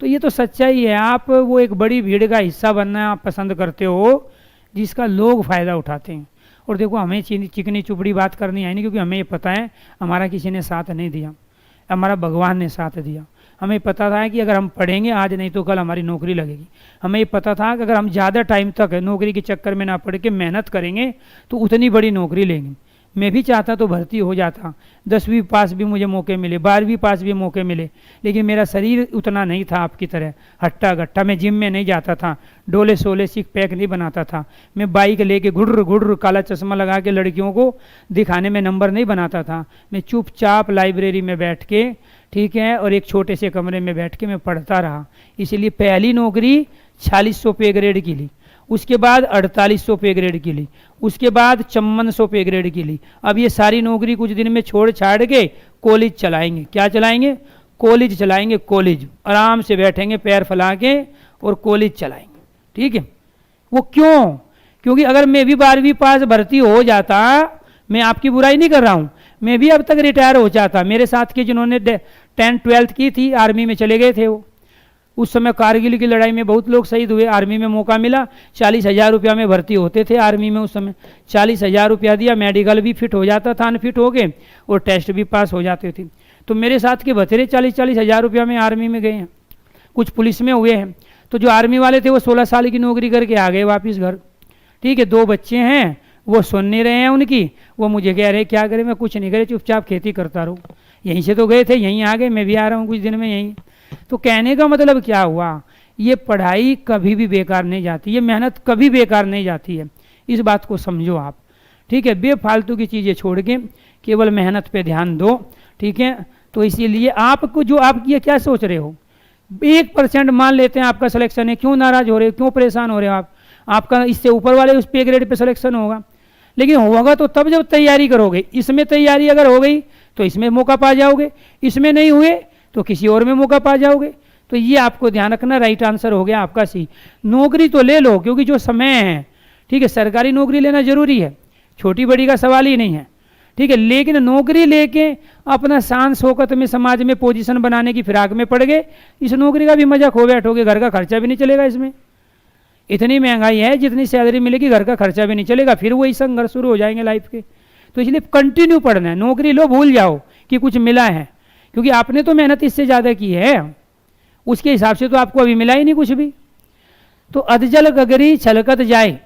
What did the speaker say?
तो ये तो सच्चाई है। आप वो एक बड़ी भीड़ का हिस्सा बनना आप पसंद करते हो जिसका लोग फ़ायदा उठाते हैं। और देखो, हमें चिकनी चुपड़ी बात करनी है नहीं, क्योंकि हमें ये पता है हमारा किसी ने साथ नहीं दिया, हमारा भगवान ने साथ दिया। हमें पता था कि अगर हम पढ़ेंगे आज नहीं तो कल हमारी नौकरी लगेगी। हमें ये पता था कि अगर हम ज़्यादा टाइम तक नौकरी के चक्कर में ना पड़ के मेहनत करेंगे तो उतनी बड़ी नौकरी लेंगे। मैं भी चाहता तो भर्ती हो जाता, 10वीं पास भी मुझे मौके मिले, 12वीं पास भी मौके मिले, लेकिन मेरा शरीर उतना नहीं था आपकी तरह हट्टा गट्टा। मैं जिम में नहीं जाता था, डोले सोले सिक पैक नहीं बनाता था, मैं बाइक लेके घुर्र घुर्र काला चश्मा लगा के लड़कियों को दिखाने में नंबर नहीं बनाता था। मैं चुपचाप लाइब्रेरी में बैठ के, ठीक है, और एक छोटे से कमरे में बैठ के मैं पढ़ता रहा। इसलिए पहली नौकरी 4600 पे ग्रेड की ली, उसके बाद 4800 पे ग्रेड की ली, उसके बाद 5400 पे ग्रेड की ली। अब ये सारी नौकरी कुछ दिन में छोड़ छाड़ के कॉलेज चलाएंगे। क्या चलाएंगे? कॉलेज चलाएंगे। कॉलेज आराम से बैठेंगे पैर फैला के और कॉलेज चलाएंगे। ठीक है। वो क्यों? क्योंकि अगर मैं भी 12वीं पास भर्ती हो जाता, मैं आपकी बुराई नहीं कर रहा हूँ, मैं भी अब तक रिटायर हो जाता। मेरे साथ के जिन्होंने 10th 12th की थी आर्मी में चले गए थे, वो उस समय कारगिल की लड़ाई में बहुत लोग शहीद हुए। आर्मी में मौका मिला, 40,000 रुपया में भर्ती होते थे आर्मी में। उस समय 40,000 रुपया दिया, मेडिकल भी फिट हो जाता था, अनफिट हो गए, और टेस्ट भी पास हो जाते थे। तो मेरे साथ के बतेरे 40-40 हज़ार रुपया में आर्मी में गए हैं, कुछ पुलिस में हुए हैं। तो जो आर्मी वाले थे वो 16 साल की नौकरी करके आ गए वापिस घर। ठीक है। 2 बच्चे हैं, वो सुन नहीं रहे हैं उनकी, वो मुझे कह रहे क्या करें? मैं कुछ नहीं करे, चुपचाप खेती करता रहूँ। यहीं से तो गए थे, यहीं आ गए, मैं भी आ रहा हूँ कुछ दिन में यहीं। तो कहने का मतलब क्या हुआ? ये पढ़ाई कभी भी बेकार नहीं जाती, ये मेहनत कभी बेकार नहीं जाती है। इस बात को समझो आप। ठीक है। बेफालतू की चीज़ें छोड़ के केवल मेहनत पे ध्यान दो। ठीक है। तो इसीलिए आपको जो आप ये क्या सोच रहे हो, 1% मान लेते हैं आपका सिलेक्शन है, क्यों नाराज हो रहे हो, क्यों परेशान हो रहे हो आप? आपका इससे ऊपर वाले उस पे ग्रेड पे सिलेक्शन होगा, लेकिन होगा तो तब जब तैयारी करोगे। इसमें तैयारी अगर हो गई तो इसमें मौका पा जाओगे, इसमें नहीं हुए तो किसी और में मौका पा जाओगे। तो ये आपको ध्यान रखना। राइट आंसर हो गया आपका सी। नौकरी तो ले लो, क्योंकि जो समय है, ठीक है, सरकारी नौकरी लेना जरूरी है, छोटी बड़ी का सवाल ही नहीं है। ठीक है। लेकिन नौकरी लेके अपना शान शौकत में समाज में पोजीशन बनाने की फिराक में पड़ गए, इस नौकरी का भी मजा खो बैठोगे, घर का खर्चा भी नहीं चलेगा। इसमें इतनी महंगाई है, जितनी सैलरी मिलेगी घर का खर्चा भी नहीं चलेगा, फिर वही संघर्ष शुरू हो जाएंगे लाइफ के। तो इसलिए कंटिन्यू पढ़ना है। नौकरी लो, भूल जाओ कि कुछ मिला है, क्योंकि आपने तो मेहनत इससे ज़्यादा की है, उसके हिसाब से तो आपको अभी मिला ही नहीं कुछ भी। तो अधजल गगरी छलकत जाए,